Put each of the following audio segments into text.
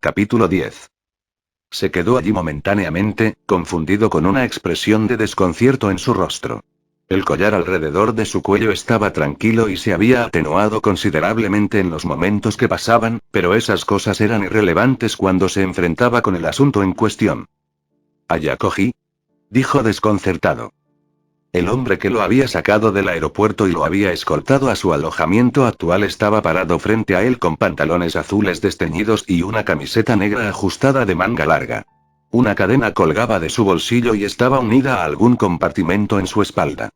Capítulo 10. Se quedó allí momentáneamente, confundido con una expresión de desconcierto en su rostro. El collar alrededor de su cuello estaba tranquilo y se había atenuado considerablemente en los momentos que pasaban, pero esas cosas eran irrelevantes cuando se enfrentaba con el asunto en cuestión. «Ayakoji», dijo desconcertado. El hombre que lo había sacado del aeropuerto y lo había escoltado a su alojamiento actual estaba parado frente a él con pantalones azules desteñidos y una camiseta negra ajustada de manga larga. Una cadena colgaba de su bolsillo y estaba unida a algún compartimento en su espalda.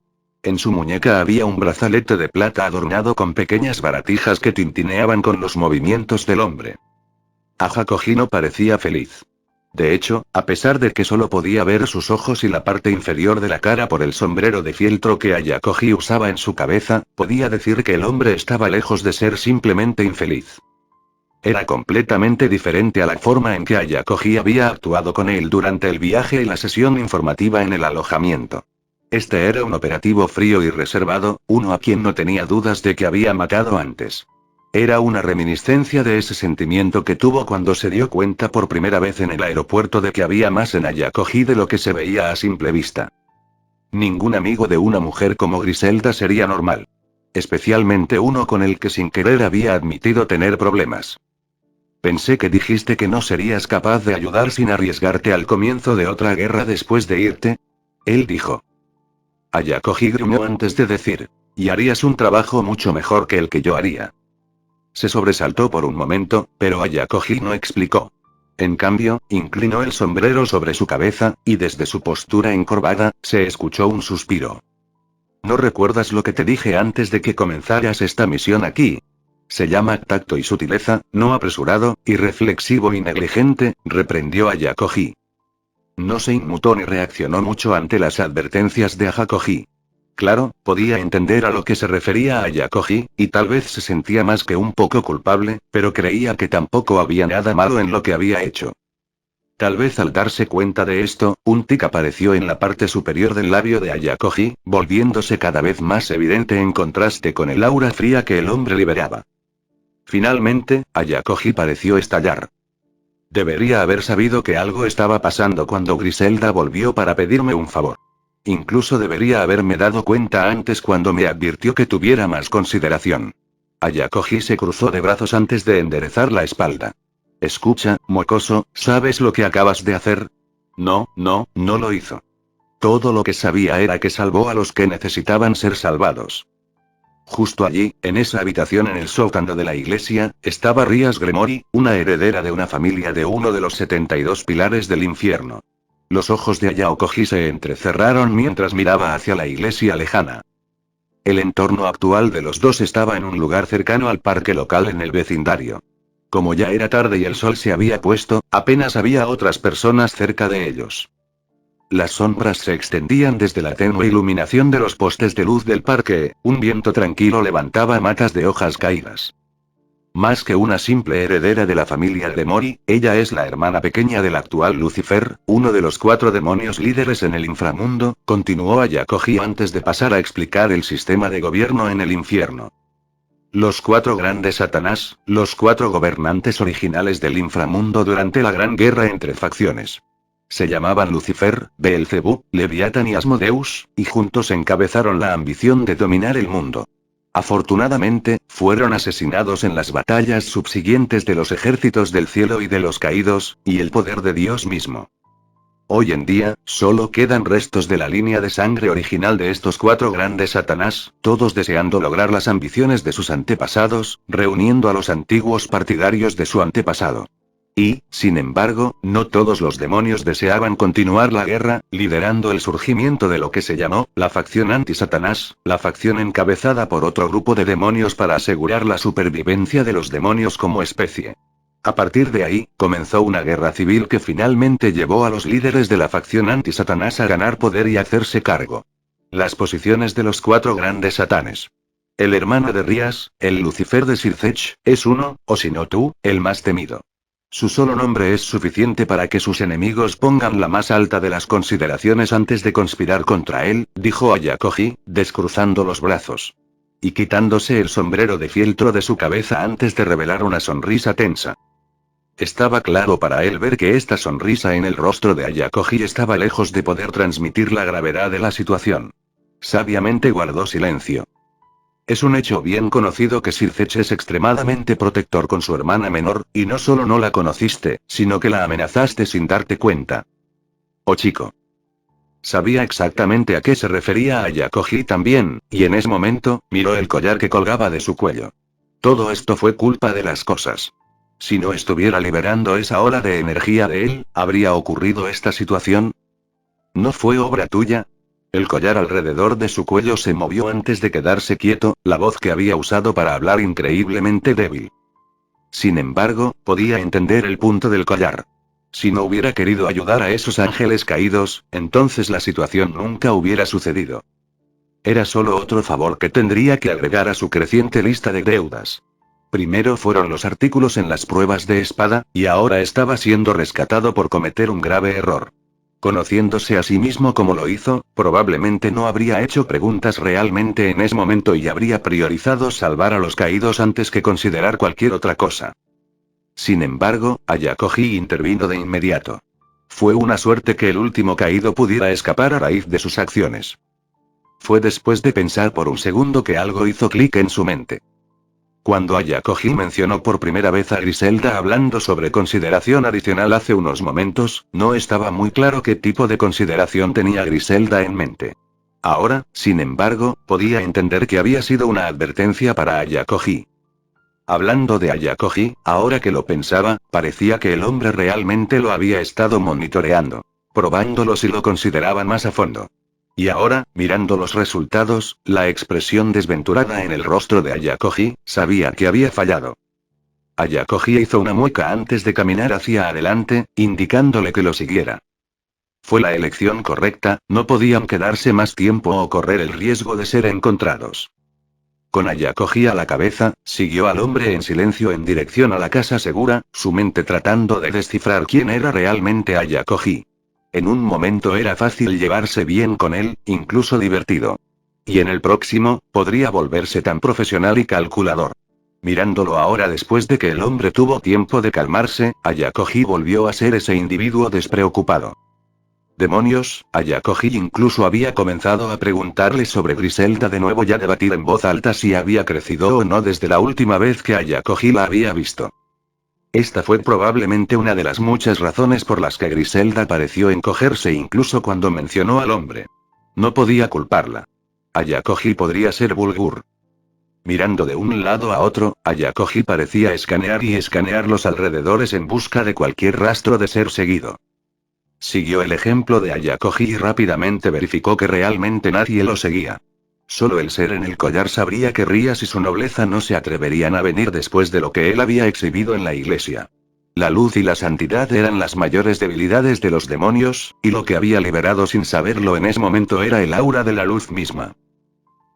En su muñeca había un brazalete de plata adornado con pequeñas baratijas que tintineaban con los movimientos del hombre. Ayakoji no parecía feliz. De hecho, a pesar de que solo podía ver sus ojos y la parte inferior de la cara por el sombrero de fieltro que Ayakoji usaba en su cabeza, podía decir que el hombre estaba lejos de ser simplemente infeliz. Era completamente diferente a la forma en que Ayakoji había actuado con él durante el viaje y la sesión informativa en el alojamiento. Este era un operativo frío y reservado, uno a quien no tenía dudas de que había matado antes. Era una reminiscencia de ese sentimiento que tuvo cuando se dio cuenta por primera vez en el aeropuerto de que había más en Ayakoji de lo que se veía a simple vista. Ningún amigo de una mujer como Griselda sería normal. Especialmente uno con el que sin querer había admitido tener problemas. Pensé que dijiste que no serías capaz de ayudar sin arriesgarte al comienzo de otra guerra después de irte. Él dijo. Ayakoji gruñó antes de decir. Y harías un trabajo mucho mejor que el que yo haría. Se sobresaltó por un momento, pero Ayakoji no explicó. En cambio, inclinó el sombrero sobre su cabeza, y desde su postura encorvada, se escuchó un suspiro. ¿No recuerdas lo que te dije antes de que comenzaras esta misión aquí? Se llama tacto y sutileza, no apresurado, irreflexivo y negligente, reprendió Ayakoji. No se inmutó ni reaccionó mucho ante las advertencias de Ayakoji. Claro, podía entender a lo que se refería Ayakoji, y tal vez se sentía más que un poco culpable, pero creía que tampoco había nada malo en lo que había hecho. Tal vez al darse cuenta de esto, un tic apareció en la parte superior del labio de Ayakoji, volviéndose cada vez más evidente en contraste con el aura fría que el hombre liberaba. Finalmente, Ayakoji pareció estallar. Debería haber sabido que algo estaba pasando cuando Griselda volvió para pedirme un favor. Incluso debería haberme dado cuenta antes cuando me advirtió que tuviera más consideración. Ayakoji se cruzó de brazos antes de enderezar la espalda. Escucha, mocoso, ¿sabes lo que acabas de hacer? No lo hizo. Todo lo que sabía era que salvó a los que necesitaban ser salvados. Justo allí, en esa habitación en el sótano de la iglesia, estaba Rias Gremory, una heredera de una familia de uno de los 72 pilares del infierno. Los ojos de Ayakoji se entrecerraron mientras miraba hacia la iglesia lejana. El entorno actual de los dos estaba en un lugar cercano al parque local en el vecindario. Como ya era tarde y el sol se había puesto, apenas había otras personas cerca de ellos. Las sombras se extendían desde la tenue iluminación de los postes de luz del parque, un viento tranquilo levantaba matas de hojas caídas. Más que una simple heredera de la familia Gremory, ella es la hermana pequeña del actual Lucifer, uno de los 4 demonios líderes en el inframundo, continuó Ayakoji antes de pasar a explicar el sistema de gobierno en el infierno. Los 4 grandes Satanás, los 4 gobernantes originales del inframundo durante la gran guerra entre facciones. Se llamaban Lucifer, Beelzebub, Leviatán y Asmodeus, y juntos encabezaron la ambición de dominar el mundo. Afortunadamente, fueron asesinados en las batallas subsiguientes de los ejércitos del cielo y de los caídos, y el poder de Dios mismo. Hoy en día, solo quedan restos de la línea de sangre original de estos 4 grandes Satanás, todos deseando lograr las ambiciones de sus antepasados, reuniendo a los antiguos partidarios de su antepasado. Y, sin embargo, no todos los demonios deseaban continuar la guerra, liderando el surgimiento de lo que se llamó, la facción anti-Satanás, la facción encabezada por otro grupo de demonios para asegurar la supervivencia de los demonios como especie. A partir de ahí, comenzó una guerra civil que finalmente llevó a los líderes de la facción anti-Satanás a ganar poder y hacerse cargo. Las posiciones de los 4 grandes satanes. El hermano de Rias, el Lucifer de Sircech, es uno, o si no tú, el más temido. Su solo nombre es suficiente para que sus enemigos pongan la más alta de las consideraciones antes de conspirar contra él, dijo Ayakoji, descruzando los brazos. Y quitándose el sombrero de fieltro de su cabeza antes de revelar una sonrisa tensa. Estaba claro para él ver que esta sonrisa en el rostro de Ayakoji estaba lejos de poder transmitir la gravedad de la situación. Sabiamente guardó silencio. Es un hecho bien conocido que Sir Zech es extremadamente protector con su hermana menor, y no solo no la conociste, sino que la amenazaste sin darte cuenta. Oh chico. Sabía exactamente a qué se refería Ayakoji también, y en ese momento, miró el collar que colgaba de su cuello. Todo esto fue culpa de las cosas. Si no estuviera liberando esa ola de energía de él, ¿habría ocurrido esta situación? ¿No fue obra tuya? El collar alrededor de su cuello se movió antes de quedarse quieto, la voz que había usado para hablar increíblemente débil. Sin embargo, podía entender el punto del collar. Si no hubiera querido ayudar a esos ángeles caídos, entonces la situación nunca hubiera sucedido. Era solo otro favor que tendría que agregar a su creciente lista de deudas. Primero fueron los artículos en las pruebas de espada, y ahora estaba siendo rescatado por cometer un grave error. Conociéndose a sí mismo como lo hizo, probablemente no habría hecho preguntas realmente en ese momento y habría priorizado salvar a los caídos antes que considerar cualquier otra cosa. Sin embargo, Ayakoji intervino de inmediato. Fue una suerte que el último caído pudiera escapar a raíz de sus acciones. Fue después de pensar por un segundo que algo hizo clic en su mente. Cuando Ayakoji mencionó por primera vez a Griselda hablando sobre consideración adicional hace unos momentos, no estaba muy claro qué tipo de consideración tenía Griselda en mente. Ahora, sin embargo, podía entender que había sido una advertencia para Ayakoji. Hablando de Ayakoji, ahora que lo pensaba, parecía que el hombre realmente lo había estado monitoreando, probándolo si lo consideraban más a fondo. Y ahora, mirando los resultados, la expresión desventurada en el rostro de Ayakoji, sabía que había fallado. Ayakoji hizo una mueca antes de caminar hacia adelante, indicándole que lo siguiera. Fue la elección correcta, no podían quedarse más tiempo o correr el riesgo de ser encontrados. Con Ayakoji a la cabeza, siguió al hombre en silencio en dirección a la casa segura, su mente tratando de descifrar quién era realmente Ayakoji. En un momento era fácil llevarse bien con él, incluso divertido. Y en el próximo, podría volverse tan profesional y calculador. Mirándolo ahora después de que el hombre tuvo tiempo de calmarse, Ayakoji volvió a ser ese individuo despreocupado. Demonios, Ayakoji incluso había comenzado a preguntarle sobre Griselda de nuevo y a debatir en voz alta si había crecido o no desde la última vez que Ayakoji la había visto. Esta fue probablemente una de las muchas razones por las que Griselda pareció encogerse incluso cuando mencionó al hombre. No podía culparla. Ayakoji podría ser Bulgur. Mirando de un lado a otro, Ayakoji parecía escanear y escanear los alrededores en busca de cualquier rastro de ser seguido. Siguió el ejemplo de Ayakoji y rápidamente verificó que realmente nadie lo seguía. Solo el ser en el collar sabría que Rías y su nobleza no se atreverían a venir después de lo que él había exhibido en la iglesia. La luz y la santidad eran las mayores debilidades de los demonios, y lo que había liberado sin saberlo en ese momento era el aura de la luz misma.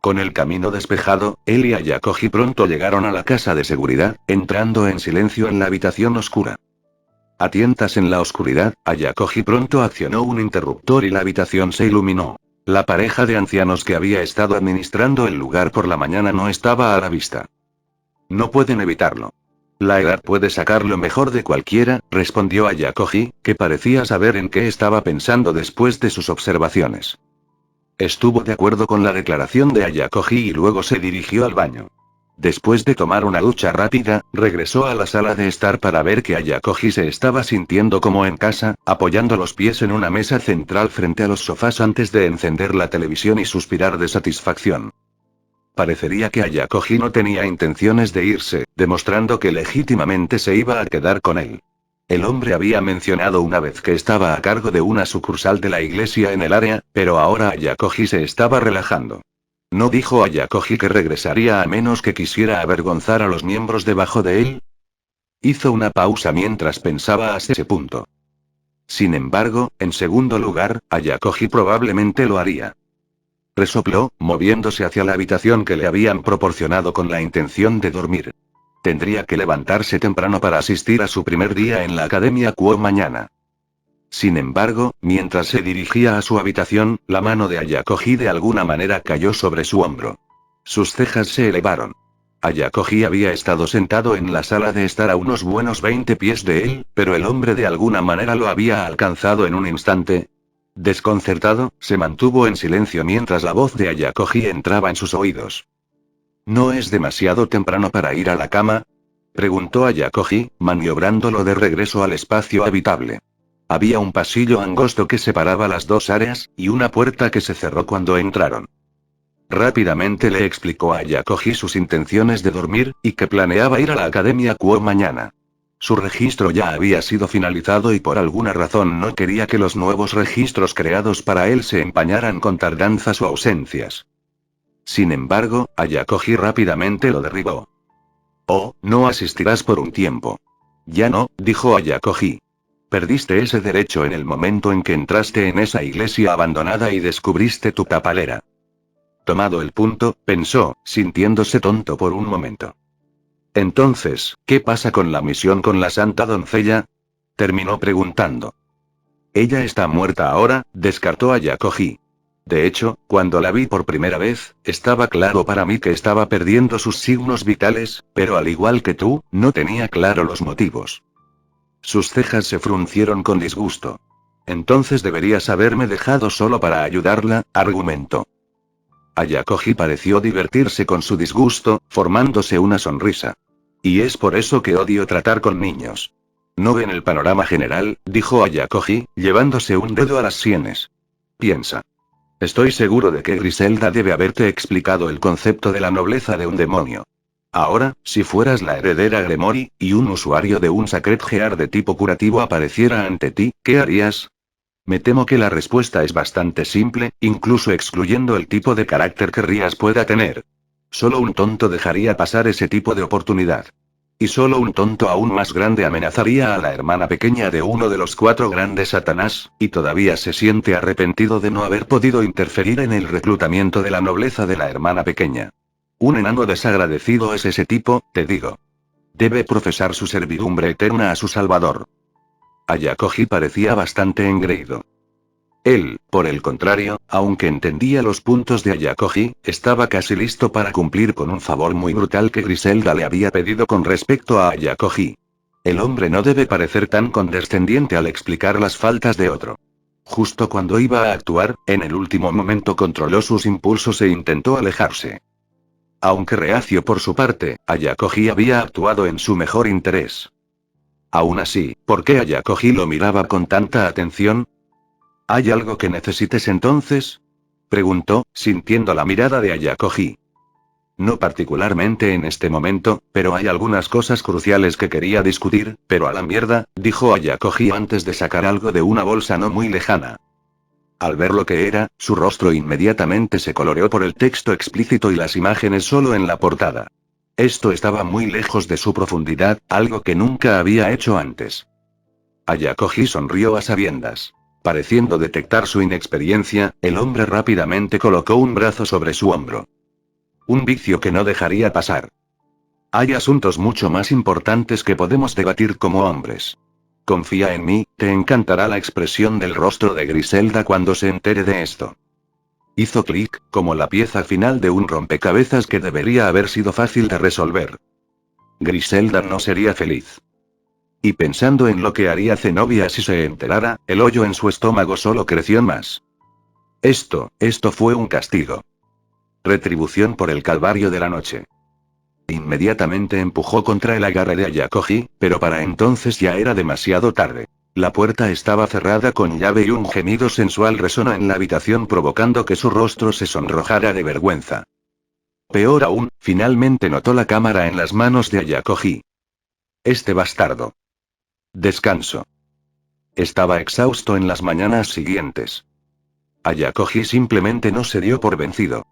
Con el camino despejado, él y Ayakoji pronto llegaron a la casa de seguridad, entrando en silencio en la habitación oscura. A tientas en la oscuridad, Ayakoji pronto accionó un interruptor y la habitación se iluminó. La pareja de ancianos que había estado administrando el lugar por la mañana no estaba a la vista. No pueden evitarlo. La edad puede sacar lo mejor de cualquiera, respondió Ayakoji, que parecía saber en qué estaba pensando después de sus observaciones. Estuvo de acuerdo con la declaración de Ayakoji y luego se dirigió al baño. Después de tomar una ducha rápida, regresó a la sala de estar para ver que Ayakoji se estaba sintiendo como en casa, apoyando los pies en una mesa central frente a los sofás antes de encender la televisión y suspirar de satisfacción. Parecería que Ayakoji no tenía intenciones de irse, demostrando que legítimamente se iba a quedar con él. El hombre había mencionado una vez que estaba a cargo de una sucursal de la iglesia en el área, pero ahora Ayakoji se estaba relajando. ¿No dijo Ayakoji que regresaría a menos que quisiera avergonzar a los miembros debajo de él? Hizo una pausa mientras pensaba hasta ese punto. Sin embargo, en segundo lugar, Ayakoji probablemente lo haría. Resopló, moviéndose hacia la habitación que le habían proporcionado con la intención de dormir. Tendría que levantarse temprano para asistir a su primer día en la Academia Kuo mañana. Sin embargo, mientras se dirigía a su habitación, la mano de Ayakoji de alguna manera cayó sobre su hombro. Sus cejas se elevaron. Ayakoji había estado sentado en la sala de estar a unos buenos 20 pies de él, pero el hombre de alguna manera lo había alcanzado en un instante. Desconcertado, se mantuvo en silencio mientras la voz de Ayakoji entraba en sus oídos. ¿No es demasiado temprano para ir a la cama?, preguntó Ayakoji, maniobrándolo de regreso al espacio habitable. Había un pasillo angosto que separaba las dos áreas, y una puerta que se cerró cuando entraron. Rápidamente le explicó a Ayakoji sus intenciones de dormir, y que planeaba ir a la Academia Kuo mañana. Su registro ya había sido finalizado y por alguna razón no quería que los nuevos registros creados para él se empañaran con tardanzas o ausencias. Sin embargo, Ayakoji rápidamente lo derribó. Oh, no asistirás por un tiempo. Ya no, dijo Ayakoji. Perdiste ese derecho en el momento en que entraste en esa iglesia abandonada y descubriste tu papalera. Tomado el punto, pensó, sintiéndose tonto por un momento. Entonces, ¿qué pasa con la misión con la Santa Doncella?, terminó preguntando. Ella está muerta ahora, descartó Ayakoji. De hecho, cuando la vi por primera vez, estaba claro para mí que estaba perdiendo sus signos vitales, pero al igual que tú, no tenía claro los motivos. Sus cejas se fruncieron con disgusto. Entonces deberías haberme dejado solo para ayudarla, argumentó. Ayakoji pareció divertirse con su disgusto, formándose una sonrisa. Y es por eso que odio tratar con niños. No ven el panorama general, dijo Ayakoji, llevándose un dedo a las sienes. Piensa. Estoy seguro de que Griselda debe haberte explicado el concepto de la nobleza de un demonio. Ahora, si fueras la heredera Gremory, y un usuario de un Sacred Gear de tipo curativo apareciera ante ti, ¿qué harías? Me temo que la respuesta es bastante simple, incluso excluyendo el tipo de carácter que Rías pueda tener. Solo un tonto dejaría pasar ese tipo de oportunidad. Y solo un tonto aún más grande amenazaría a la hermana pequeña de uno de los 4 grandes Satanás, y todavía se siente arrepentido de no haber podido interferir en el reclutamiento de la nobleza de la hermana pequeña. Un enano desagradecido es ese tipo, te digo. Debe profesar su servidumbre eterna a su salvador. Ayakoji parecía bastante engreído. Él, por el contrario, aunque entendía los puntos de Ayakoji, estaba casi listo para cumplir con un favor muy brutal que Griselda le había pedido con respecto a Ayakoji. El hombre no debe parecer tan condescendiente al explicar las faltas de otro. Justo cuando iba a actuar, en el último momento controló sus impulsos e intentó alejarse. Aunque reacio por su parte, Ayakoji había actuado en su mejor interés. Aún así, ¿por qué Ayakoji lo miraba con tanta atención? ¿Hay algo que necesites entonces?, preguntó, sintiendo la mirada de Ayakoji. No particularmente en este momento, pero hay algunas cosas cruciales que quería discutir, pero a la mierda, dijo Ayakoji antes de sacar algo de una bolsa no muy lejana. Al ver lo que era, su rostro inmediatamente se coloreó por el texto explícito y las imágenes solo en la portada. Esto estaba muy lejos de su profundidad, algo que nunca había hecho antes. Ayakoji sonrió a sabiendas. Pareciendo detectar su inexperiencia, el hombre rápidamente colocó un brazo sobre su hombro. Un vicio que no dejaría pasar. Hay asuntos mucho más importantes que podemos debatir como hombres. Confía en mí, te encantará la expresión del rostro de Griselda cuando se entere de esto. Hizo clic, como la pieza final de un rompecabezas que debería haber sido fácil de resolver. Griselda no sería feliz. Y pensando en lo que haría Zenobia si se enterara, el hoyo en su estómago solo creció más. Esto fue un castigo. Retribución por el calvario de la noche. Inmediatamente empujó contra el agarre de Ayakoji, pero para entonces ya era demasiado tarde. La puerta estaba cerrada con llave y un gemido sensual resonó en la habitación provocando que su rostro se sonrojara de vergüenza. Peor aún, finalmente notó la cámara en las manos de Ayakoji. Este bastardo. Descanso. Estaba exhausto en las mañanas siguientes. Ayakoji simplemente no se dio por vencido.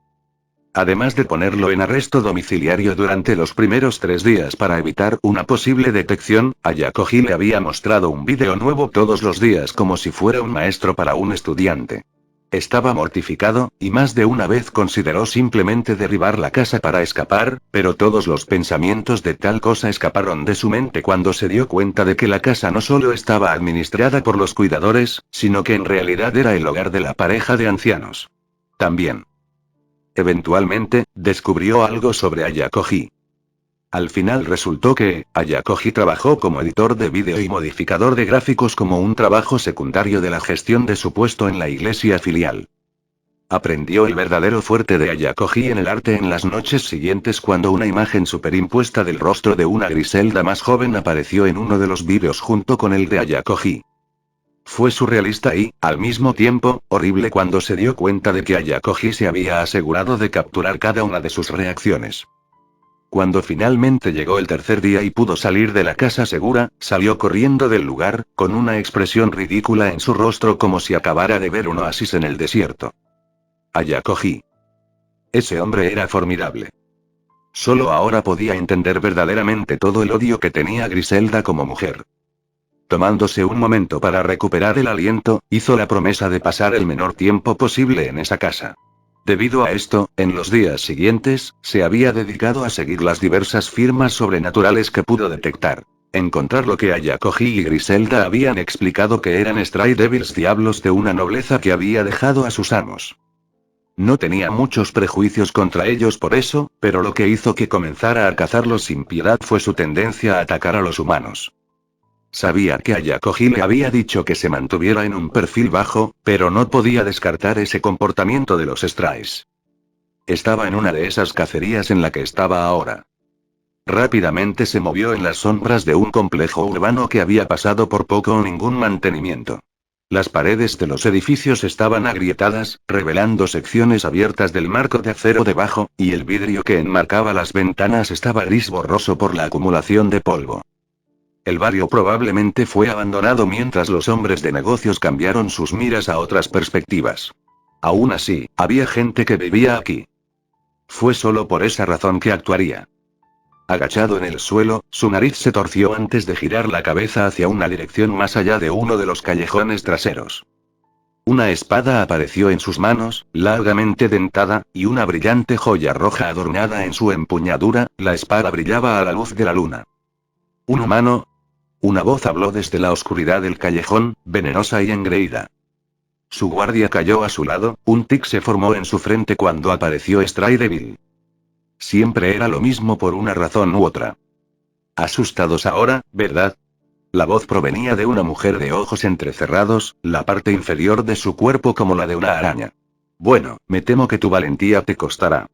Además de ponerlo en arresto domiciliario durante los primeros 3 días para evitar una posible detección, Ayakoji le había mostrado un vídeo nuevo todos los días como si fuera un maestro para un estudiante. Estaba mortificado, y más de una vez consideró simplemente derribar la casa para escapar, pero todos los pensamientos de tal cosa escaparon de su mente cuando se dio cuenta de que la casa no solo estaba administrada por los cuidadores, sino que en realidad era el hogar de la pareja de ancianos. También. Eventualmente, descubrió algo sobre Ayakoji. Al final resultó que, Ayakoji trabajó como editor de vídeo y modificador de gráficos como un trabajo secundario de la gestión de su puesto en la iglesia filial. Aprendió el verdadero fuerte de Ayakoji en el arte en las noches siguientes cuando una imagen superimpuesta del rostro de una Griselda más joven apareció en uno de los vídeos junto con el de Ayakoji. Fue surrealista y, al mismo tiempo, horrible cuando se dio cuenta de que Ayakoji se había asegurado de capturar cada una de sus reacciones. Cuando finalmente llegó el tercer día y pudo salir de la casa segura, salió corriendo del lugar, con una expresión ridícula en su rostro como si acabara de ver un oasis en el desierto. Ayakoji. Ese hombre era formidable. Solo ahora podía entender verdaderamente todo el odio que tenía Griselda como mujer. Tomándose un momento para recuperar el aliento, hizo la promesa de pasar el menor tiempo posible en esa casa. Debido a esto, en los días siguientes, se había dedicado a seguir las diversas firmas sobrenaturales que pudo detectar. Encontrar lo que Ayakoji y Griselda habían explicado que eran Stray Devils, diablos de una nobleza que había dejado a sus amos. No tenía muchos prejuicios contra ellos por eso, pero lo que hizo que comenzara a cazarlos sin piedad fue su tendencia a atacar a los humanos. Sabía que Ayakoji le había dicho que se mantuviera en un perfil bajo, pero no podía descartar ese comportamiento de los Strays. Estaba en una de esas cacerías en la que estaba ahora. Rápidamente se movió en las sombras de un complejo urbano que había pasado por poco o ningún mantenimiento. Las paredes de los edificios estaban agrietadas, revelando secciones abiertas del marco de acero debajo, y el vidrio que enmarcaba las ventanas estaba gris borroso por la acumulación de polvo. El barrio probablemente fue abandonado mientras los hombres de negocios cambiaron sus miras a otras perspectivas. Aún así, había gente que vivía aquí. Fue solo por esa razón que actuaría. Agachado en el suelo, su nariz se torció antes de girar la cabeza hacia una dirección más allá de uno de los callejones traseros. Una espada apareció en sus manos, largamente dentada, y una brillante joya roja adornada en su empuñadura. La espada brillaba a la luz de la luna. ¿Un humano? Una voz habló desde la oscuridad del callejón, venenosa y engreída. Su guardia cayó a su lado, un tic se formó en su frente cuando apareció Stray Devil. Siempre era lo mismo por una razón u otra. Asustados ahora, ¿verdad? La voz provenía de una mujer de ojos entrecerrados, la parte inferior de su cuerpo como la de una araña. Bueno, me temo que tu valentía te costará.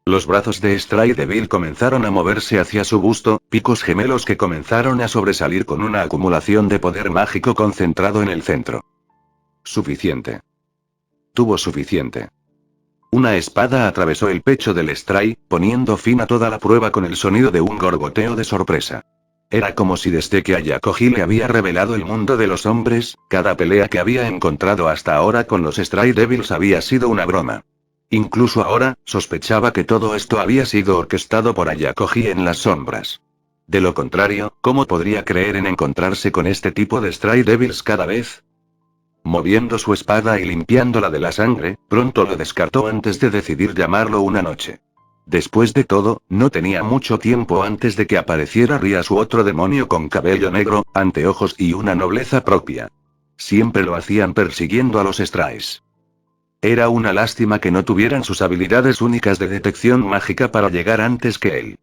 Los brazos de Stray Devil comenzaron a moverse hacia su busto, picos gemelos que comenzaron a sobresalir con una acumulación de poder mágico concentrado en el centro. Suficiente. Tuvo suficiente. Una espada atravesó el pecho del Stray, poniendo fin a toda la prueba con el sonido de un gorgoteo de sorpresa. Era como si desde que Ayakoji le había revelado el mundo de los hombres, cada pelea que había encontrado hasta ahora con los Stray Devils había sido una broma. Incluso ahora, sospechaba que todo esto había sido orquestado por Ayakoji en las sombras. De lo contrario, ¿cómo podría creer en encontrarse con este tipo de Stray Devils cada vez? Moviendo su espada y limpiándola de la sangre, pronto lo descartó antes de decidir llamarlo una noche. Después de todo, no tenía mucho tiempo antes de que apareciera Rias u otro demonio con cabello negro, anteojos y una nobleza propia. Siempre lo hacían persiguiendo a los Strays. Era una lástima que no tuvieran sus habilidades únicas de detección mágica para llegar antes que él.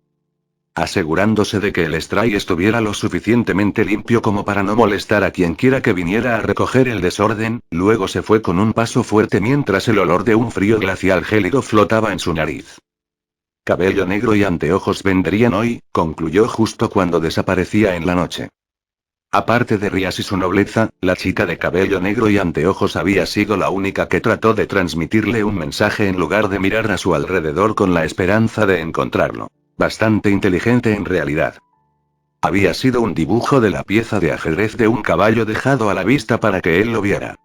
Asegurándose de que el Stray estuviera lo suficientemente limpio como para no molestar a quien quiera que viniera a recoger el desorden, luego se fue con un paso fuerte mientras el olor de un frío glacial gélido flotaba en su nariz. Cabello negro y anteojos vendrían hoy, concluyó justo cuando desaparecía en la noche. Aparte de Rias y su nobleza, la chica de cabello negro y anteojos había sido la única que trató de transmitirle un mensaje en lugar de mirar a su alrededor con la esperanza de encontrarlo. Bastante inteligente en realidad. Había sido un dibujo de la pieza de ajedrez de un caballo dejado a la vista para que él lo viera.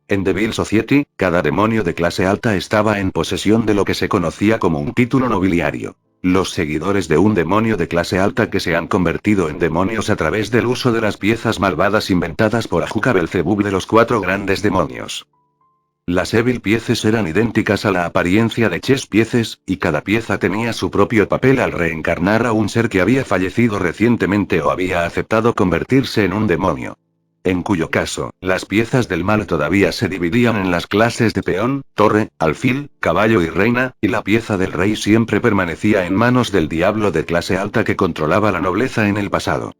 En Devil Society, cada demonio de clase alta estaba en posesión de lo que se conocía como un título nobiliario. Los seguidores de un demonio de clase alta que se han convertido en demonios a través del uso de las piezas malvadas inventadas por Ajuka Belzebub de los 4 grandes demonios. Las Evil Pieces eran idénticas a la apariencia de Chess Pieces, y cada pieza tenía su propio papel al reencarnar a un ser que había fallecido recientemente o había aceptado convertirse en un demonio. en cuyo caso, las piezas del mal todavía se dividían en las clases de peón, torre, alfil, caballo y reina, y la pieza del rey siempre permanecía en manos del diablo de clase alta que controlaba la nobleza en el pasado.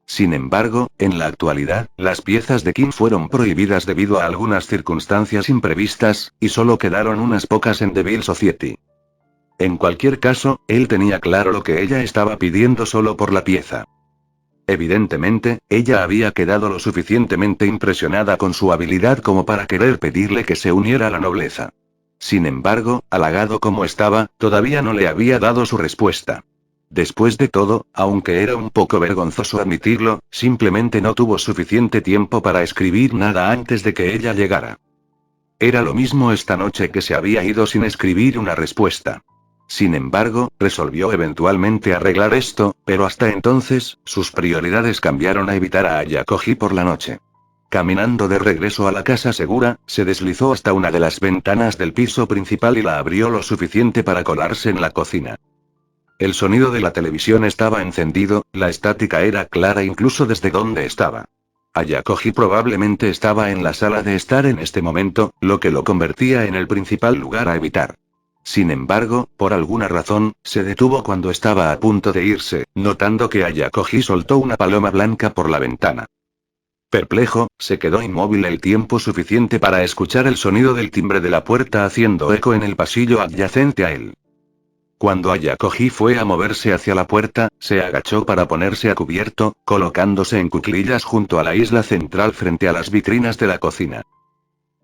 Sin embargo, en la actualidad, las piezas de King fueron prohibidas debido a algunas circunstancias imprevistas, y solo quedaron unas pocas en Devil Society. En cualquier caso, él tenía claro lo que ella estaba pidiendo solo por la pieza. Evidentemente, ella había quedado lo suficientemente impresionada con su habilidad como para querer pedirle que se uniera a la nobleza. Sin embargo, halagado como estaba, todavía no le había dado su respuesta. Después de todo, aunque era un poco vergonzoso admitirlo, simplemente no tuvo suficiente tiempo para escribir nada antes de que ella llegara. Era lo mismo esta noche que se había ido sin escribir una respuesta. Sin embargo, resolvió eventualmente arreglar esto, pero hasta entonces, sus prioridades cambiaron a evitar a Ayakoji por la noche. Caminando de regreso a la casa segura, se deslizó hasta una de las ventanas del piso principal y la abrió lo suficiente para colarse en la cocina. El sonido de la televisión estaba encendido, la estática era clara incluso desde donde estaba. Ayakoji probablemente estaba en la sala de estar en este momento, lo que lo convertía en el principal lugar a evitar. Sin embargo, por alguna razón, se detuvo cuando estaba a punto de irse, notando que Ayakoji soltó una paloma blanca por la ventana. Perplejo, se quedó inmóvil el tiempo suficiente para escuchar el sonido del timbre de la puerta haciendo eco en el pasillo adyacente a él. Cuando Ayakoji fue a moverse hacia la puerta, se agachó para ponerse a cubierto, colocándose en cuclillas junto a la isla central frente a las vitrinas de la cocina.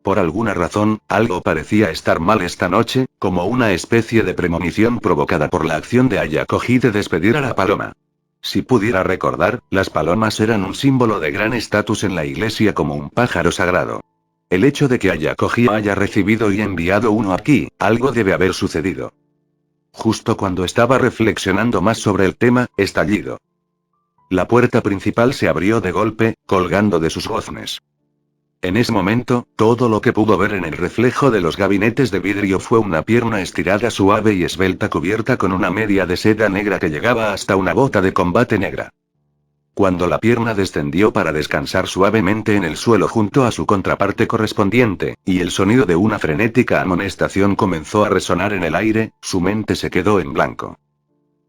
Por alguna razón, algo parecía estar mal esta noche, como una especie de premonición provocada por la acción de Ayakoji de despedir a la paloma. Si pudiera recordar, las palomas eran un símbolo de gran estatus en la iglesia como un pájaro sagrado. El hecho de que Ayakoji haya recibido y enviado uno aquí, algo debe haber sucedido. Justo cuando estaba reflexionando más sobre el tema, estallido. La puerta principal se abrió de golpe, colgando de sus goznes. En ese momento, todo lo que pudo ver en el reflejo de los gabinetes de vidrio fue una pierna estirada suave y esbelta cubierta con una media de seda negra que llegaba hasta una bota de combate negra. Cuando la pierna descendió para descansar suavemente en el suelo junto a su contraparte correspondiente, y el sonido de una frenética amonestación comenzó a resonar en el aire, su mente se quedó en blanco.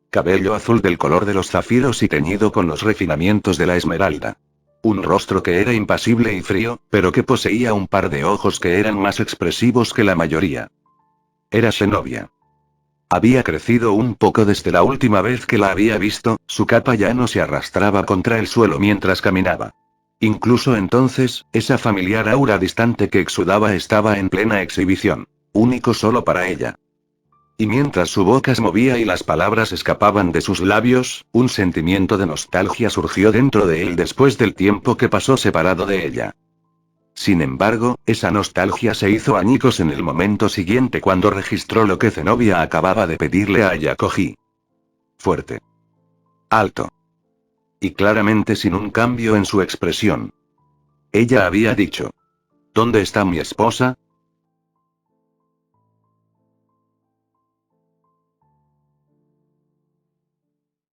Cabello azul del color de los zafiros y teñido con los refinamientos de la esmeralda. Un rostro que era impasible y frío, pero que poseía un par de ojos que eran más expresivos que la mayoría. Era Zenobia. Había crecido un poco desde la última vez que la había visto, su capa ya no se arrastraba contra el suelo mientras caminaba. Incluso entonces, esa familiar aura distante que exudaba estaba en plena exhibición. Único solo para ella. Y mientras su boca se movía y las palabras escapaban de sus labios, un sentimiento de nostalgia surgió dentro de él después del tiempo que pasó separado de ella. Sin embargo, esa nostalgia se hizo añicos en el momento siguiente cuando registró lo que Zenobia acababa de pedirle a Ayakoji. Fuerte. Alto. Y claramente sin un cambio en su expresión. Ella había dicho: ¿Dónde está mi esposa?